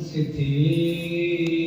सिद्धेभ्यः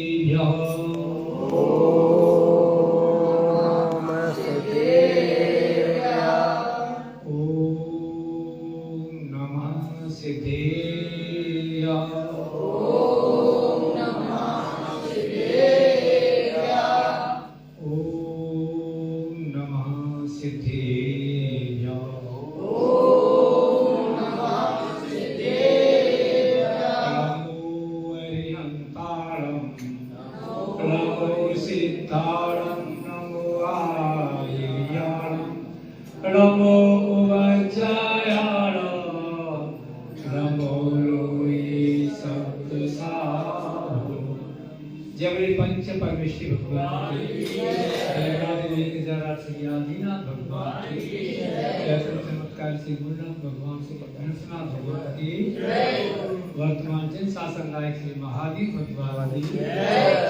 वर्तमान जन शासन नायक श्री महादेव भगवान की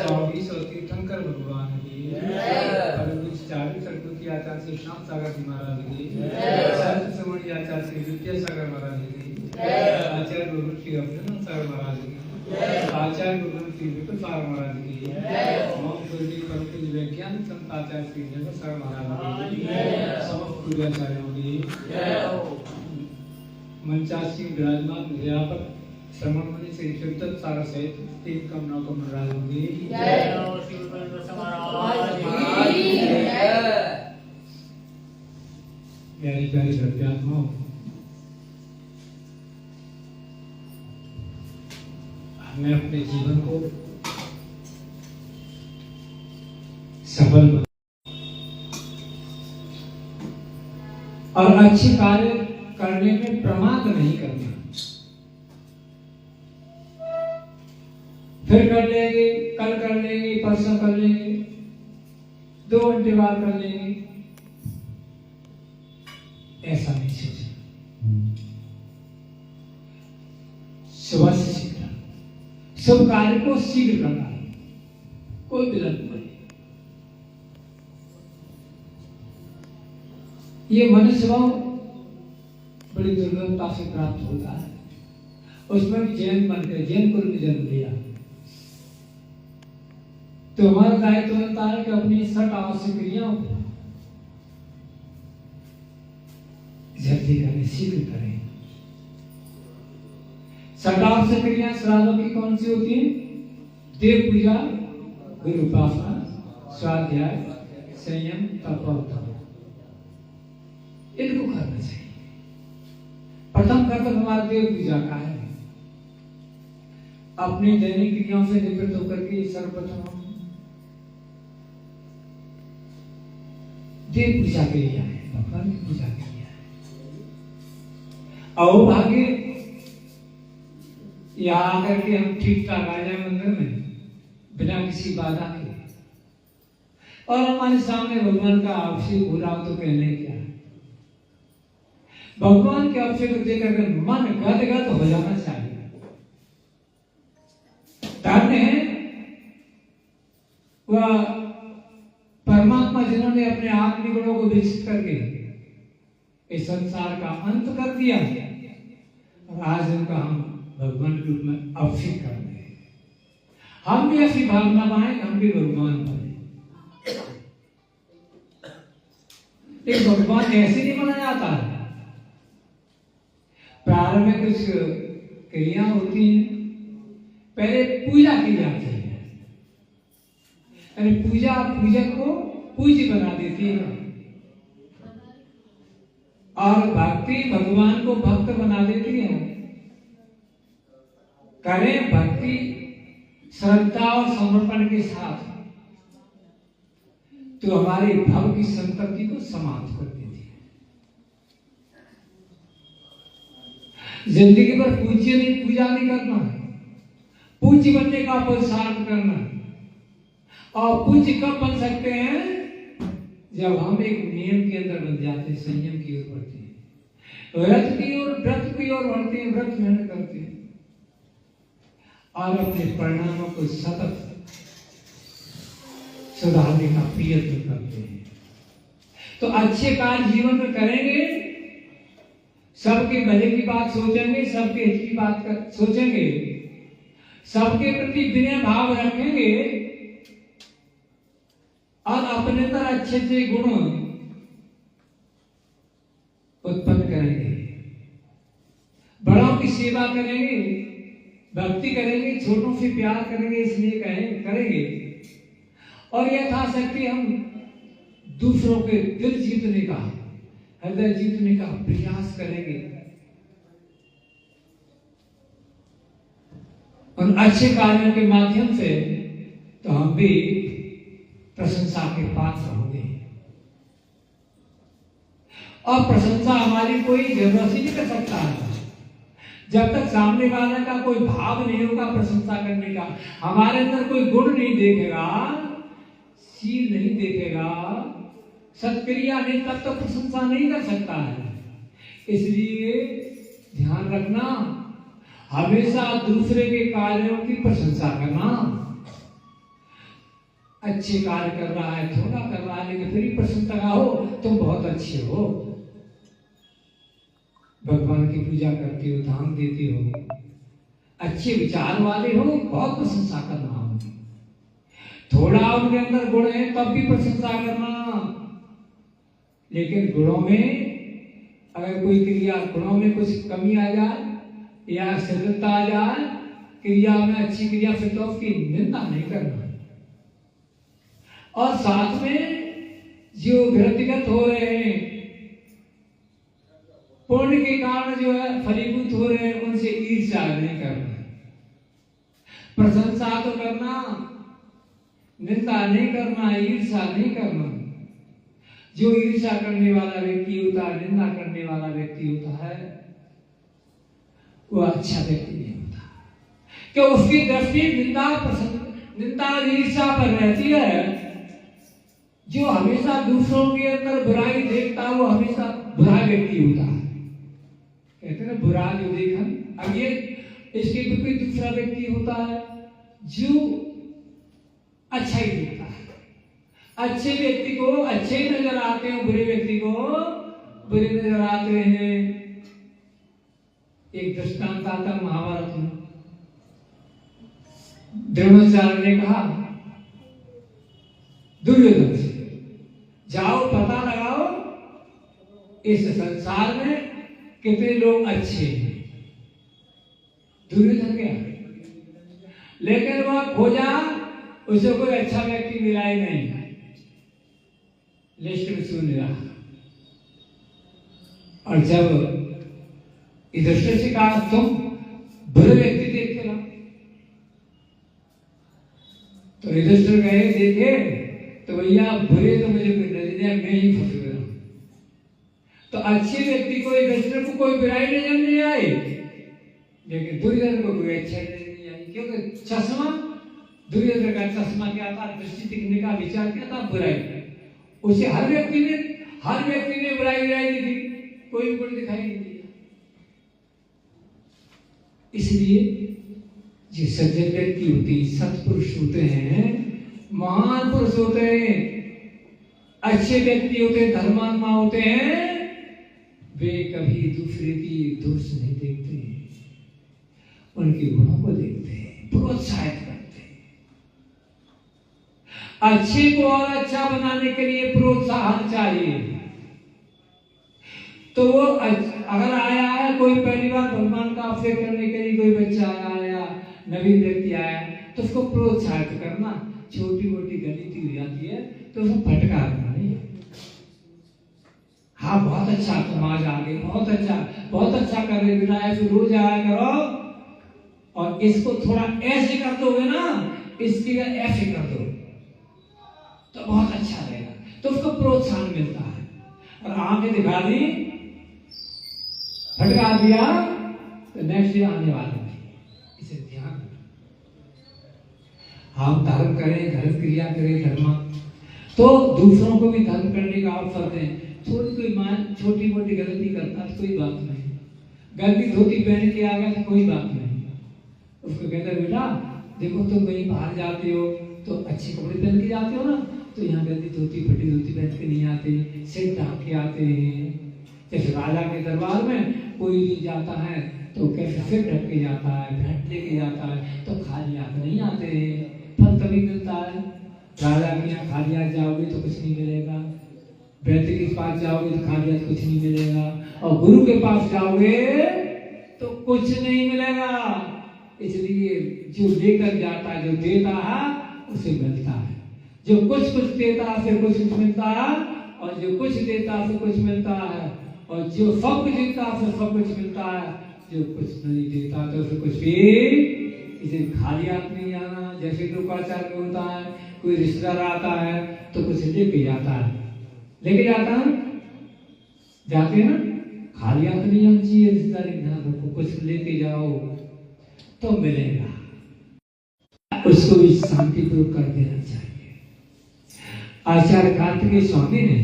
24 और तीर्थंकर भगवान की चारू सरस्वती आचार्य श्री श्याम सागर जी महाराज की सरस्वती आचार्य श्री विद्यासागर महाराज की आचार्य गुरु श्री अभिनंदन सागर महाराज की आचार्य गुरु श्री विपुल सागर महाराज की विज्ञान संत आचार्य श्री जगत सागर महाराज की समस्त पूज्याचार्यों की मंचासी विराजमान विद्यापक श्रवण मुनि श्री शिवदत्त सागर सहित तीन कमनों को मनराज होगी प्यारी प्यारी सत्यात्माओं, हमें अपने जीवन को सफल और अच्छे कार्य करने में प्रमाद नहीं करना। फिर कर लेंगे, कल कर लेंगे, परसों कर लेंगे, 2 घंटे बाद कर लेंगे, ऐसा नहीं सोचना। सुबह से शीघ्र शुभ कार्य को शीघ्र करना, कोई विलंब नहीं। ये मनुष्य भाव बड़ी दुर्लभता से प्राप्त होता है। उसमें भी जैन बनकर जैन कुल में जन्म लिया तो हमारा दायित्व बनता है कि अपनी सट आवश्यक क्रियाओं को जल्दी करें, शीघ्र करें। सट आवश्यक क्रिया श्राद्धों की कौन सी होती है? देव पूजा, गुरु उपासना, स्वाध्याय, संयम, तप और तप, इनको करना चाहिए। प्रथम कर्तव्य हमारा देव पूजा का है। अपनी दैनिक क्रियाओं से निवृत्त होकर के सर्वप्रथम देव पूजा के लिए आए, भगवान की पूजा के लिए आए। और भाग्य यहाँ आकर के हम ठीक ठाक आ जाए मंदिर में बिना किसी बाधा के, और हमारे सामने भगवान का अभिषेक हो रहा हो तो कहने क्या है। भगवान के अभिषेक को देखकर मन गदगद हो जाना चाहिए। धन्य है वह परमात्मा जिन्होंने अपने आत्म गुणों को विकसित करके इस संसार का अंत कर दिया, और आज उनका हम भगवान के रूप में अभिषेक कर रहे हैं। हम भी ऐसी भावना पाए, हम भी भगवान बने। लेकिन भगवान ऐसे नहीं बना जाता है। प्रारंभ में कुछ क्रिया होती हैं, पहले पूजा की जाती है, अरे पूजा पूजक को पूज्य बना देती है, और भक्ति भगवान को भक्त बना देती है। करें भक्ति श्रद्धा और समर्पण के साथ तो हमारे भव की संतति को समाप्त कर देती है। जिंदगी भर पूज्य नहीं, पूजा नहीं करना है, पूज्य बनने का पुरुषार्थ करना है। और पूज्य कब बन सकते हैं? जब हम एक नियम के अंदर बन जाते हैं, संयम की ओर बढ़ते हैं, व्रत की ओर बढ़ते हैं, व्रत मेहनत करते हैं, और अपने परिणामों को सतत सुधारने का प्रयत्न करते हैं। तो अच्छे कार्य जीवन में करेंगे, सबके भले की बात सोचेंगे, सबके हित की बात सोचेंगे, सबके प्रति विनय भाव रखेंगे और अपने अंदर अच्छे अच्छे गुण उत्पन्न करेंगे, बड़ों की सेवा करेंगे, भक्ति करेंगे, छोटों से प्यार करेंगे, इसलिए करेंगे। और यथाशक्ति हम दूसरों के दिल जीतने का, हृदय जीतने का प्रयास करेंगे। उन अच्छे कार्यों के माध्यम से तो हम भी प्रशंसा के पात्र होंगे। और प्रशंसा हमारी कोई जरूरत ही नहीं कर सकता है जब तक सामने वाले का कोई भाव नहीं होगा प्रशंसा करने का, हमारे अंदर कोई गुण नहीं देखेगा, शील नहीं देखेगा, सत्क्रिया नहीं, तब तो प्रशंसा नहीं कर सकता है। इसलिए ध्यान रखना, हमेशा दूसरे के कार्यों की प्रशंसा करना। अच्छे कार्य कर रहा है, थोड़ा कर रहा है, लेकिन फिर ही प्रशंसा हो, तुम बहुत अच्छे हो, भगवान की पूजा करते हो, दान देते हो, अच्छे विचार वाले हो, बहुत प्रशंसा करना। थोड़ा उनके अंदर गुण है तब भी प्रशंसा करना, लेकिन गुणों में अगर कोई क्रिया, गुणों में कुछ कमी आ जाए या शिथिलता आ जाए क्रिया में, अच्छी क्रिया, फिर तो उसकी निंदा नहीं करना। और साथ में जो व्यक्तिगत हो रहे हैं, पुण्य के कारण जो है फलीभूत हो रहे हैं, उनसे ईर्ष्या नहीं करना। प्रशंसा तो करना, निंदा नहीं करना, ईर्ष्या नहीं करना। जो ईर्ष्या करने वाला व्यक्ति होता है, निंदा करने वाला व्यक्ति होता है, वो अच्छा व्यक्ति नहीं होता, कि उसकी दृष्टि निंदा और ईर्ष्या पर रहती है। जो हमेशा दूसरों के अंदर बुराई देखता है वो हमेशा बुरा व्यक्ति होता है। कहते हैं बुरा जो देखन। अब ये इसके विपरीत दूसरा व्यक्ति होता है जो अच्छा ही देखता है। अच्छे व्यक्ति को अच्छे ही नजर आते हैं, बुरे व्यक्ति को बुरे नजर आते हैं। एक दृष्टांत आता महाभारत में, द्रोणाचार्य ने कहा दुर्योधन से, जाओ पता लगाओ इस संसार में कितने लोग अच्छे हैं। दुर्योधन गया, लेकिन वह खोजा, उसे कोई अच्छा व्यक्ति मिला ही नहीं, लिस्ट में शून्य रहा। और जब युधिष्ठिर से कहा तुम बुरे व्यक्ति देख के लाओ, तो युधिष्ठिर गए, देखे तो भैया बुरे तो मुझे कोई नजर नहीं, मैं ही फंस गया। तो अच्छे व्यक्ति को, युधिष्ठिर को कोई बुराई नजर नहीं आई, लेकिन दुर्योधन को कोई अच्छा नजर नहीं आई, क्योंकि चश्मा, दुर्योधन का चश्मा क्या था, दृष्टि दिखने का विचार क्या था, बुराई। उसे हर व्यक्ति ने बुराई दिखी, कोई गुण दिखाई नहीं दिया। इसलिए जो सज्जन व्यक्ति होते हैं, सत्पुरुष होते हैं, महान पुरुष होते हैं, अच्छे व्यक्ति होते हैं, धर्मात्मा होते हैं, वे कभी दूसरे की दोष नहीं देखते हैं, उनके गुणों को देखते हैं, प्रोत्साहित करते हैं। अच्छे को और अच्छा बनाने के लिए प्रोत्साहन चाहिए। तो वो अगर आया है कोई पहली बार भगवान का अभिषेक करने के लिए, कोई बच्चा आया या नवीन व्यक्ति आया, तो उसको प्रोत्साहित करना। छोटी मोटी गलती हो जाती है तो उसको फटकारना नहीं। हाँ बहुत अच्छा, तुम आज आगे बहुत अच्छा कर रहे बेटा, ऐसे रोज आया करो, और इसको थोड़ा ऐसे कर दोगे ना, इसकी ऐसे कर दो तो बहुत अच्छा रहेगा, तो उसको प्रोत्साहन मिलता है। और आंखें दिखा दी, फटकार दिया, तो नेक्स्ट डे आने वाला है। इसे ध्यान, हम धर्म करें, धर्म क्रिया करें, धर्म तो दूसरों को भी धर्म करने का अवसर दें। छोटी मोटी गलती करता तो कोई बात नहीं, गलती धोती पहन के आ गया तो कोई बात नहीं, उसको कहते बेटा देखो तुम कहीं बाहर जाते हो तो अच्छे कपड़े पहन के जाते हो ना, तो यहाँ गलती धोती फटी धोती पहन के नहीं आते, सिर ढाक के आते हैं। जैसे राजा के दरबार में कोई भी जाता है तो कैसे फिर ढक के जाता है, भेंट लेके जाता है, तो खाली हाथ नहीं आते हैं, फल तभी मिलता है। राजा के यहाँ खाली हाथ जाओगे तो कुछ नहीं मिलेगा, वैद्य के पास जाओगे तो खाली हाथ कुछ नहीं मिलेगा, और गुरु के पास जाओगे तो कुछ नहीं मिलेगा। इसलिए जो लेकर जाता है, जो देता है उसे मिलता है, जो कुछ देता है उसे कुछ मिलता है, और जो कुछ देता है उसे कुछ मिलता है, और जो सब कुछ देता है उसे सब कुछ मिलता है, जो कुछ नहीं देता तो उसे कुछ भी। इसे खाली हाथ नहीं आना। जैसे लोकाचार में होता है, कोई रिश्तेदार आता है तो कुछ लेके जाता है, लेके जाता है, जाते हैं ना, खाली हाथ नहीं आना चाहिए। रिश्तेदार ध्यान रखो, कुछ लेके जाओ तो मिलेगा, उसको भी शांतिपूर्वक कर देना चाहिए। आचार्य कार्तिकेय स्वामी ने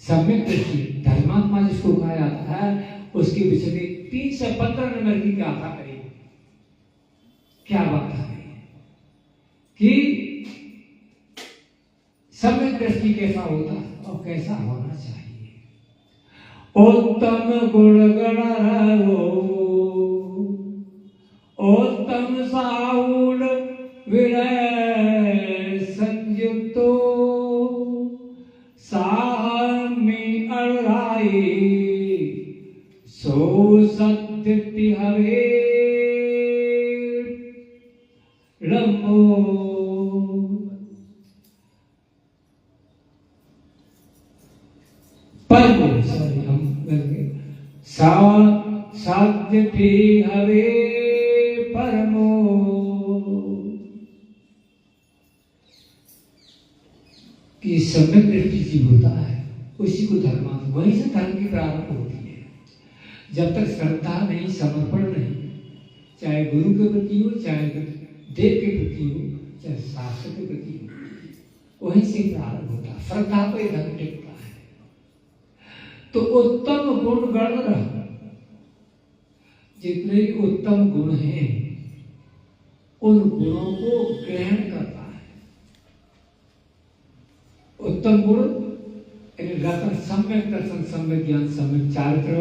सम्यक दृष्टि धर्मात्मा जिसको कहा जाता है, उसके विषय में 315 नंबर की गाथा करी। क्या बात है कि सम्यक दृष्टि कैसा होता है और कैसा होना चाहिए। उत्तम गुण गण रहो, उत्तम साहुल विनय संयुक्तो, साहमी अड़ाई सो सत्य हवे लंबो। परमो सॉरी हम साध्य हवे परमो। कि सम्यक दृष्टि जीव होता है, उसी को धर्मात्मा, वहीं से धर्म की प्रारंभ होती है। जब तक श्रद्धा नहीं, समर्पण नहीं, चाहे गुरु के प्रति हो, चाहे देव के प्रति हो, चाहे शास्त्र के प्रति हो, वहीं से प्रारंभ होता है। श्रद्धा पर धर्म टिकता है। तो उत्तम गुण गण रह, जितने भी उत्तम गुण हैं उन गुणों को ग्रहण करता है। उत्तम गुण रतन, सम्यक दर्शन, सम्यक ज्ञान, सम्यक चारित्र,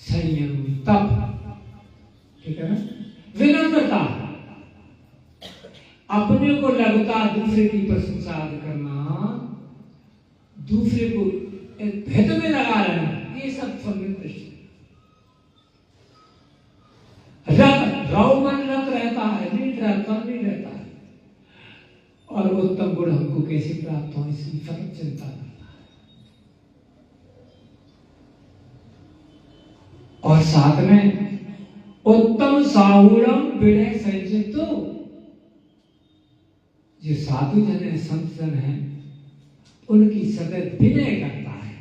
संयम, तप, ठीक है ना, विनम्रता, अपने को लगता दूसरे की प्रशंसा करना, दूसरे को भेद में लगा लेना, ये सब सम्यक दृष्टि। रौमन रत रहता है, नहीं रहता है। और उत्तम गुण हमको कैसे प्राप्त हो, इसकी फर्क चिंता करता है। और साथ में उत्तम साहुरम विनय संयुक्तो, जो साधु जन है, संत जन है, उनकी सदैव विनय करता है।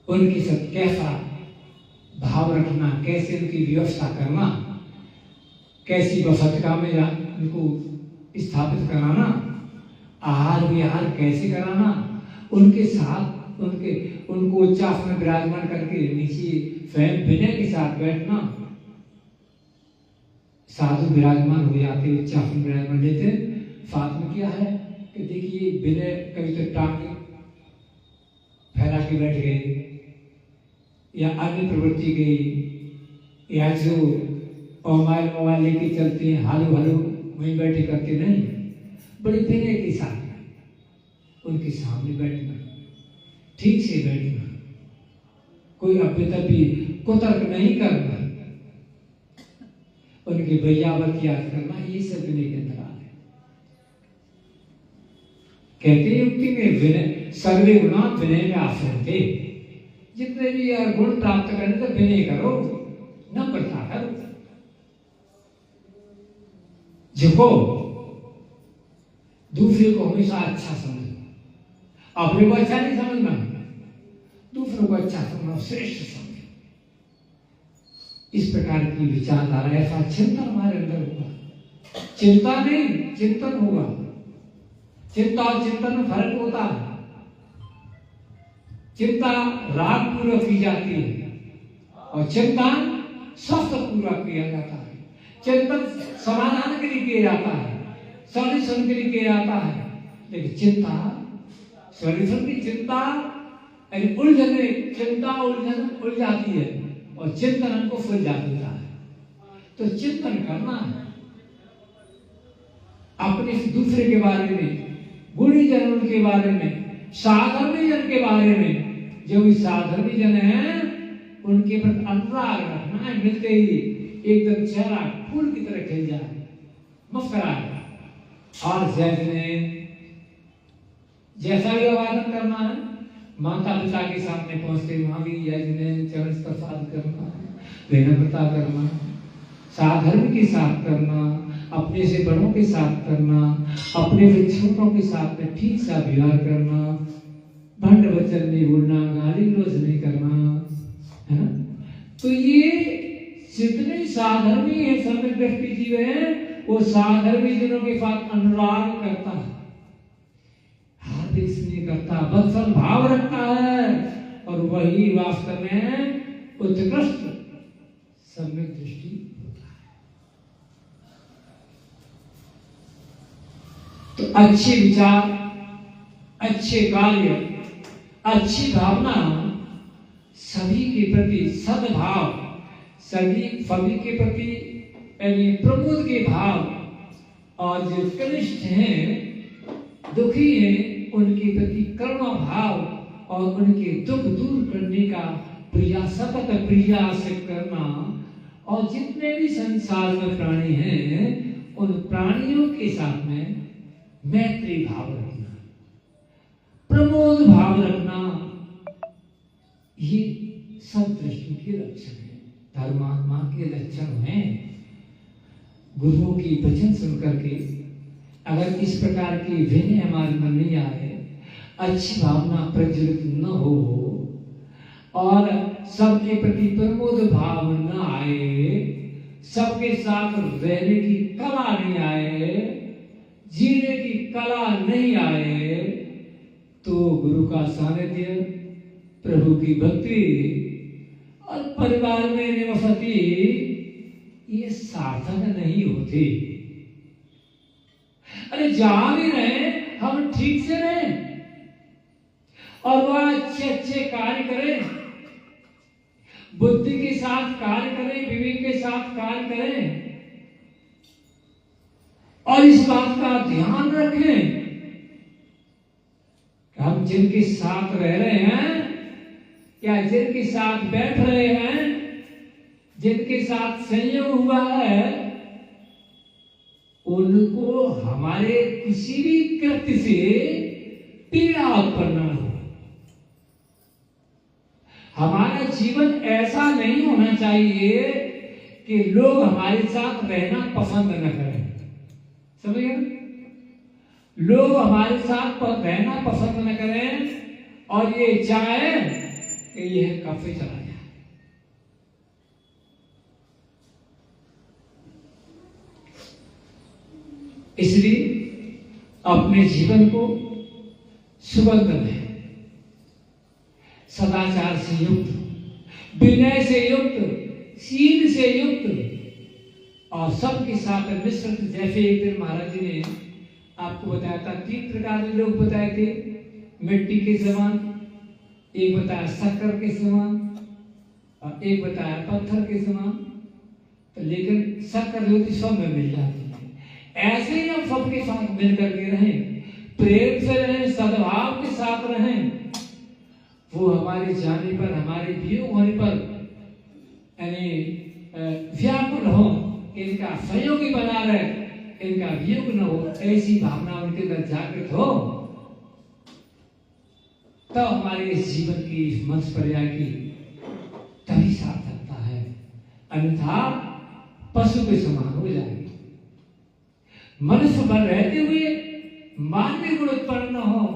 उनकी सब कैसा भाव रखना, कैसे उनकी व्यवस्था करना, कैसी बफतका में उनको स्थापित कराना, आहार विहार कैसे कराना, उनके साथ उनको उच्चासन में विराजमान करके नीचे स्वयं विनय के साथ बैठना। साधु विराजमान हो जाते, उच्चासन विराजमान लेते, साथ में क्या है कि देखिए विनय, कभी तो टांग फैला के बैठ गए, या अन्य प्रवृत्ति गई, या जो मोबाइल लेके चलते हैं, हालो वहीं बैठे करते नहीं, बड़ी विनय के साथ उनके सामने बैठना, ठीक से बैठना, कोई अभ्यतभी कुतर्क नहीं करना, उनके वैयावत याद करना, ये सब विनय के अंदर आ है। कहते हैं युक्ति में विनय सर्वे गुणा विनय में आश्रय थे। जितने भी गुण प्राप्त करने तो विनय करो, नम्रता करो, झुको, दूसरे को हमेशा अच्छा समझो, अपने को अच्छा नहीं समझना, दूसरों को अच्छा समझना, श्रेष्ठ समझो। इस प्रकार की विचारधारा, ऐसा चिंतन हमारे अंदर होगा। चिंता नहीं, चिंतन होगा। चिंता और चिंतन में फर्क होता है। चिंता राग पूर्वक की जाती है और चिंतन स्वस्थ पूर्वक किया जाता है। चिंतन समाधान के लिए किया जाता है, सॉल्यूशन के लिए किया जाता है, लेकिन चिंता, सॉल्यूशन की चिंता यानी उलझन में चिंता उलझाती है और चिंतन हमको सुलझा देता है। तो चिंतन करना है अपने दूसरे के बारे में, गुणीजन के बारे में, साधर्मी जन के बारे में। जो भी साधर्मी जन है उनके प्रति अनुराग रखना है। मिलते ही एकदम चेहरा फूल की तरह खिल जाए, मुस्कुराए। और जैसा भी आवादन करना है, माता पिता के सामने पहुंचते वहां भी चरण प्रसाद करना, विनम्रता करना, साधर्म के साथ करना, अपने से बड़ों के साथ करना, अपने से छोटों के साथ में ठीक सा व्यवहार करना, भंड वचन नहीं बोलना, गाली गलौज नहीं करना, है ना। तो ये जितने साधर्मी है, सम्यक दृष्टि जीव है, वो साधर्मी जनों के साथ अनुराग करता है, हार्दिक स्नेह करता, वत्सल भाव रखता है, और वही वास्तव में उत्कृष्ट सम्यक दृष्टि होता है। तो अच्छे विचार, अच्छे कार्य, अच्छी भावना, सभी के प्रति सद्भाव, सभी के प्रति यानी प्रमोद के भाव, और जो कनिष्ठ हैं, दुखी हैं, उनके प्रति करुणा भाव और उनके दुख दूर करने का सतत प्रयास करना, और जितने भी संसार में प्राणी हैं उन प्राणियों के साथ में मैत्री भाव रखना, प्रमोद भाव रखना, ये सब दृष्टि के लक्षण है, धर्मात्मा के लक्षण हैं। गुरुओं की वचन सुन करके अगर इस प्रकार की विनय हमारे मन नहीं आए, अच्छी भावना प्रज्वलित न हो, और सबके प्रति प्रमोद भाव न आए, सबके साथ रहने की कला नहीं आए, जीने की कला नहीं आए, तो गुरु का सानिध्य, प्रभु की भक्ति और परिवार में निवसती ये सार्थक नहीं होती। अरे जहां भी रहे हम ठीक से रहें और वह अच्छे अच्छे कार्य करें, बुद्धि के साथ कार्य करें, विवेक के साथ कार्य करें, और इस बात का ध्यान रखें कि हम जिनके साथ रह रहे हैं या जिनके साथ बैठ रहे हैं, जिनके साथ संयोग हुआ है, उनको हमारे किसी भी कृत्य से पीड़ा उत्पन्न न हो। हमारा जीवन ऐसा नहीं होना चाहिए कि लोग हमारे साथ रहना पसंद न करें। समझ गए? लोग हमारे साथ रहना पसंद न करें और ये चाहे कि यह कब से चला जाए। इसलिए अपने जीवन को सुगंध में, सदाचार से युक्त, विनय से युक्त, शील से युक्त और सबके साथ मिश्रित। जैसे एक दिन महाराज जी ने आपको बताया था, 3 प्रकार के लोग बताए थे, मिट्टी के समान, एक बताया शक्कर के समान और एक बताया पत्थर के समान। तो लेकिन शक्कर जो थी सब में मिल जाती है। ऐसे ही हम सबके साथ मिलकर के रहें, प्रेम से रहें, सद्भाव के साथ रहें। वो हमारे जाने पर, हमारे वियोग होने पर यानी व्याकुल हो, इनका सहयोगी बना रहे, इनका वियोग न हो, ऐसी भावना उनके अंदर जागृत हो, तब हमारे इस जीवन की, इस मंच पर्याय की तभी सार्थकता है। अन्यथा पशु के समान हो जाएगी। मनुष्य बन रहते हुए मानवीय गुण उत्पन्न न हो,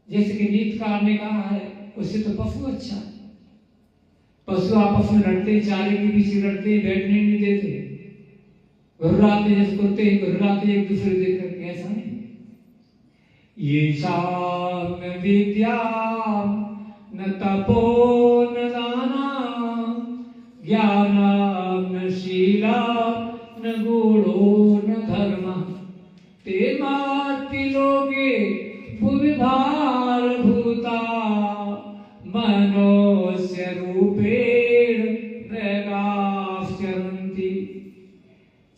जैसे कि नीतिकार ने कहा है, उससे तो पशु अच्छा है। पशु आपस में लड़ते, चारे के पीछे लड़ते, बैठने नहीं देते, घुर्राते, जैसे कुत्ते घुर्राते एक दूसरे देख करके, ऐसा नहीं। ये साम्य विद्या न तपो न दाना, ज्ञान न शीला न गुणो न धर्म, ते माति लोके भूमि भार भूता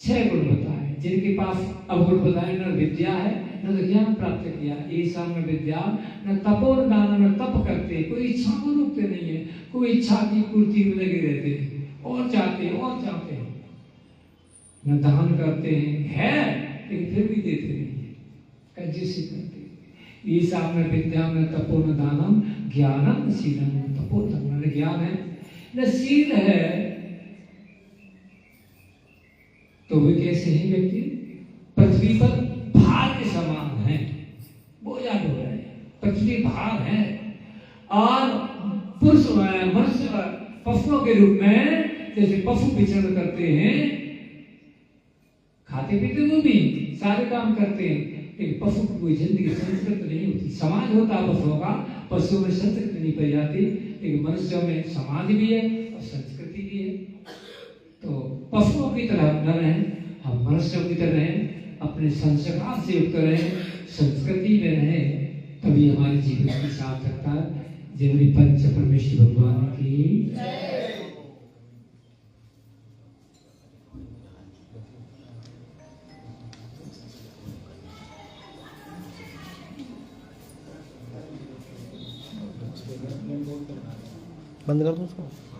6 गुण बताए, जिनके पास अवगुण बताए, न विद्या है न तो ज्ञान प्राप्त किया, ऐसा न विद्या न तपो न दान, न तप करते, कोई इच्छा को रोकते नहीं है, कोई इच्छा की पूर्ति में लगे रहते हैं, और चाहते हैं, न दान करते हैं लेकिन फिर भी देते नहीं है, कंजूसी करते हैं। ऐसा न विद्या न तपो न दानम ज्ञानम शीलम तपो धर्म, न ज्ञान है न शील है, तो वे कैसे हैं व्यक्ति? पृथ्वी पर भार के समान है, बोझा ढो रहे हैं, पृथ्वी भार है, और पुरुष मनुष्य पशुओं के रूप में जैसे पशु विचरण करते हैं, खाते पीते वो भी सारे काम करते हैं, लेकिन पशु की कोई जिंदगी संस्कृत नहीं होती। समाज होता है पशुओं का, पशुओं में संस्कृति नहीं पाई जाती, लेकिन मनुष्यों में समाज भी है और संस्कृति भी है। तो पशुओं की तरह न रहें, हम मनुष्यों की तरह रहें, अपने संस्कार से युक्त रहें, संस्कृति में रहें, तभी हमारे जीवन की सार्थकता। जय पंच परमेश्वर भगवान की। बंद कर दो उसको।